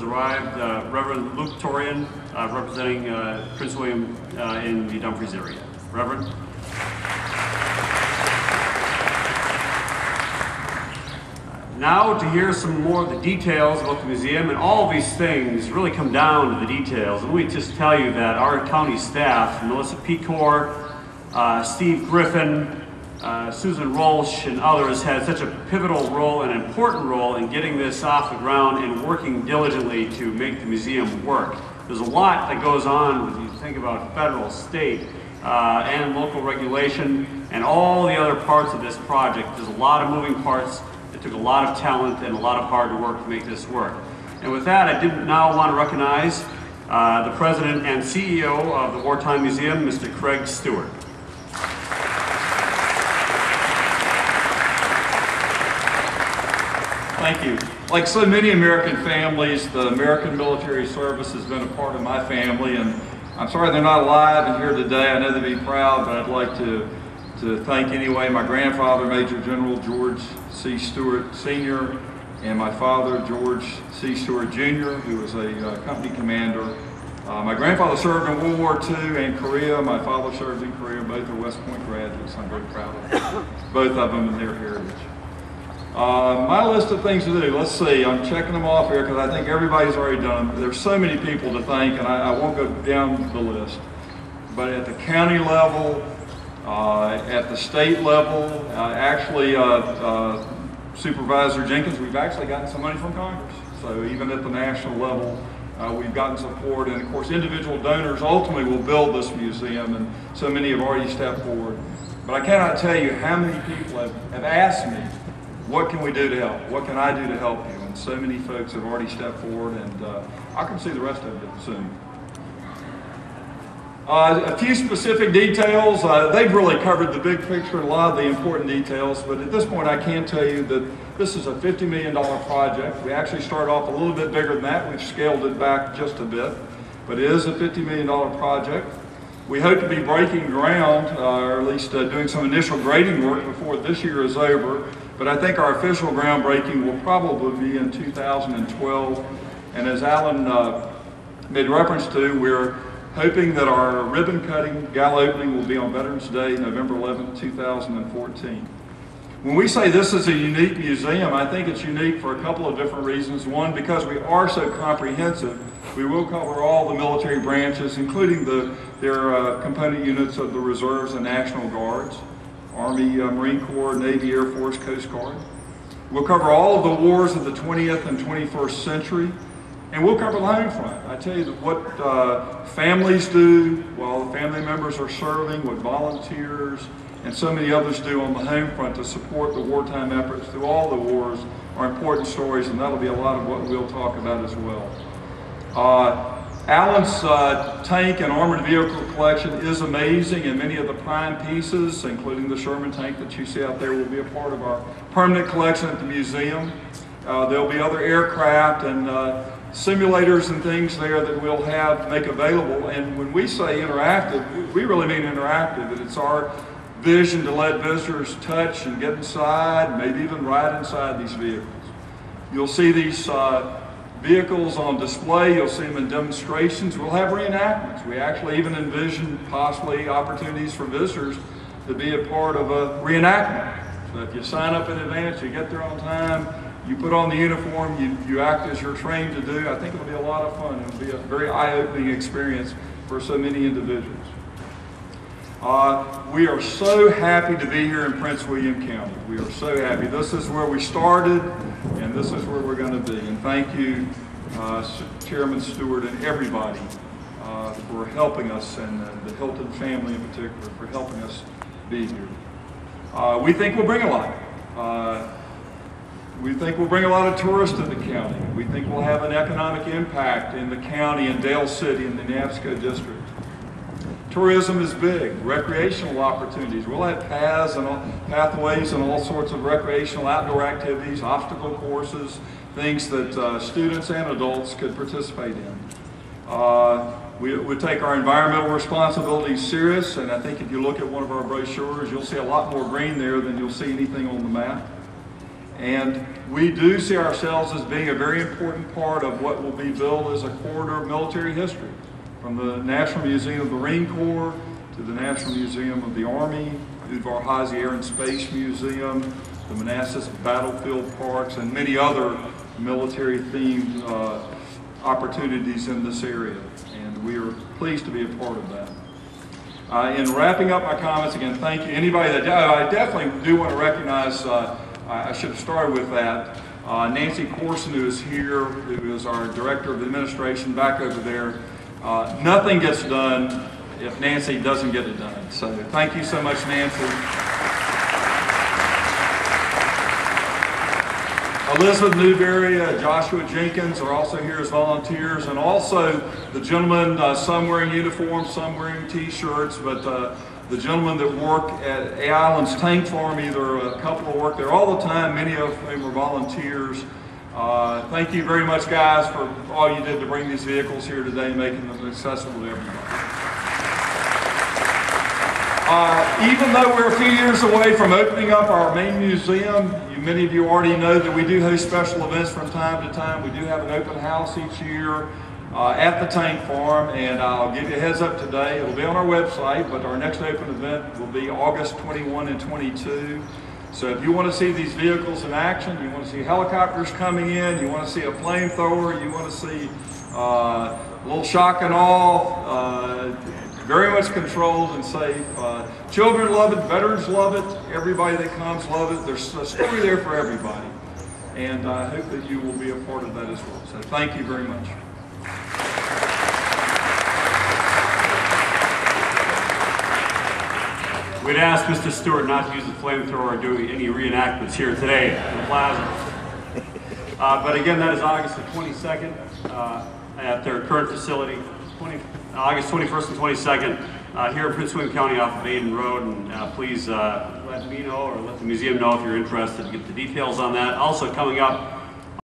has arrived, Reverend Luke Torian, representing Prince William in the Dumfries area. Reverend. Now to hear some more of the details about the museum, and all of these things really come down to the details. And let me just tell you that our county staff, Melissa Pecor, Steve Griffin, Susan Rolsch, and others had such a pivotal role and important role in getting this off the ground and working diligently to make the museum work. There's a lot that goes on when you think about federal, state, and local regulation and all the other parts of this project. There's a lot of moving parts. It took a lot of talent and a lot of hard work to make this work. And with that, I did now want to recognize the President and CEO of the Wartime Museum, Mr. Craig Stewart. Thank you. Like so many American families, the American military service has been a part of my family, and I'm sorry they're not alive and here today. I know they'd be proud, but I'd like to thank anyway my grandfather, Major General George C. Stewart Sr., and my father, George C. Stewart Jr., who was a company commander. My grandfather served in World War II and Korea. My father served in Korea. Both are West Point graduates. I'm very proud of both of them and their heritage. My list of things to do, let's see, I'm checking them off here because I think everybody's already done them. There's so many people to thank, and I won't go down the list. But at the county level, at the state level, Supervisor Jenkins, we've actually gotten some money from Congress. So even at the national level, we've gotten support, and of course individual donors ultimately will build this museum, and so many have already stepped forward. But I cannot tell you how many people have asked me, what can we do to help? What can I do to help you? And so many folks have already stepped forward, and I can see the rest of it soon. A few specific details. They've really covered the big picture and a lot of the important details, but at this point I can tell you that this is a $50 million project. We actually started off a little bit bigger than that. We've scaled it back just a bit, but it is a $50 million project. We hope to be breaking ground, or at least doing some initial grading work before this year is over, but I think our official groundbreaking will probably be in 2012. And as Alan made reference to, we're hoping that our ribbon cutting gala opening will be on Veterans Day, November 11, 2014. When we say this is a unique museum, I think it's unique for a couple of different reasons. One, because we are so comprehensive, we will cover all the military branches, including their component units of the Reserves and National Guards, Army, Marine Corps, Navy, Air Force, Coast Guard. We'll cover all of the wars of the 20th and 21st century. And we'll cover the home front. I tell you that what families do while the family members are serving, what volunteers and so many others do on the home front to support the wartime efforts through all the wars are important stories, and that'll be a lot of what we'll talk about as well. Alan's tank and armored vehicle collection is amazing, and many of the prime pieces, including the Sherman tank that you see out there, will be a part of our permanent collection at the museum. There'll be other aircraft and simulators and things there that we'll make available. And when we say interactive, we really mean interactive. That it's our vision to let visitors touch and get inside, maybe even ride inside these vehicles. You'll see these vehicles on display. You'll see them in demonstrations. We'll have reenactments. We actually even envision possibly opportunities for visitors to be a part of a reenactment. So if you sign up in advance, you get there on time, you put on the uniform, you act as you're trained to do. I think it'll be a lot of fun. It'll be a very eye-opening experience for so many individuals. We are so happy to be here in Prince William County. We are so happy. This is where we started, and this is where we're going to be. And thank you, Chairman Stewart and everybody for helping us, and the Hilton family in particular for helping us be here. We think we'll bring a lot. We think we'll bring a lot of tourists to the county. We think we'll have an economic impact in the county and Dale City in the NAPSCO district. Tourism is big. Recreational opportunities. We'll have pathways and all sorts of recreational outdoor activities, obstacle courses, things that students and adults could participate in. We take our environmental responsibilities serious, and I think if you look at one of our brochures, you'll see a lot more green there than you'll see anything on the map. And we do see ourselves as being a very important part of what will be built as a corridor of military history, from the National Museum of the Marine Corps to the National Museum of the Army, Udvar Hazy Air and Space Museum, the Manassas Battlefield Parks, and many other military-themed opportunities in this area. And we are pleased to be a part of that. In wrapping up my comments, again, thank you. Anybody that, I definitely do want to recognize, I should have started with that, Nancy Corson, who is here, who is our Director of Administration back over there. Nothing gets done if Nancy doesn't get it done. So thank you so much, Nancy. Elizabeth Newberry, Joshua Jenkins are also here as volunteers, and also the gentlemen, some wearing uniforms, some wearing t-shirts, but the gentlemen that work at A Island's tank farm, either a couple of work there all the time, many of whom are volunteers. Thank you very much, guys, for all you did to bring these vehicles here today, making them accessible to everybody. Even though we're a few years away from opening up our main museum, many of you already know that we do host special events from time to time. We do have an open house each year at the tank farm, and I'll give you a heads up today. It'll be on our website, but our next open event will be August 21 and 22. So if you want to see these vehicles in action, you want to see helicopters coming in, you want to see a flamethrower, you want to see a little shock and awe, very much controlled and safe. Children love it, veterans love it, everybody that comes love it. There's a story there for everybody. And I hope that you will be a part of that as well. So thank you very much. We'd ask Mr. Stewart not to use the flamethrower or do any reenactments here today in the plaza. But again, that is August the 22nd at their current facility. August 21st and 22nd here in Prince William County off of Baden Road, and please let me know or let the museum know if you're interested to get the details on that. Also coming up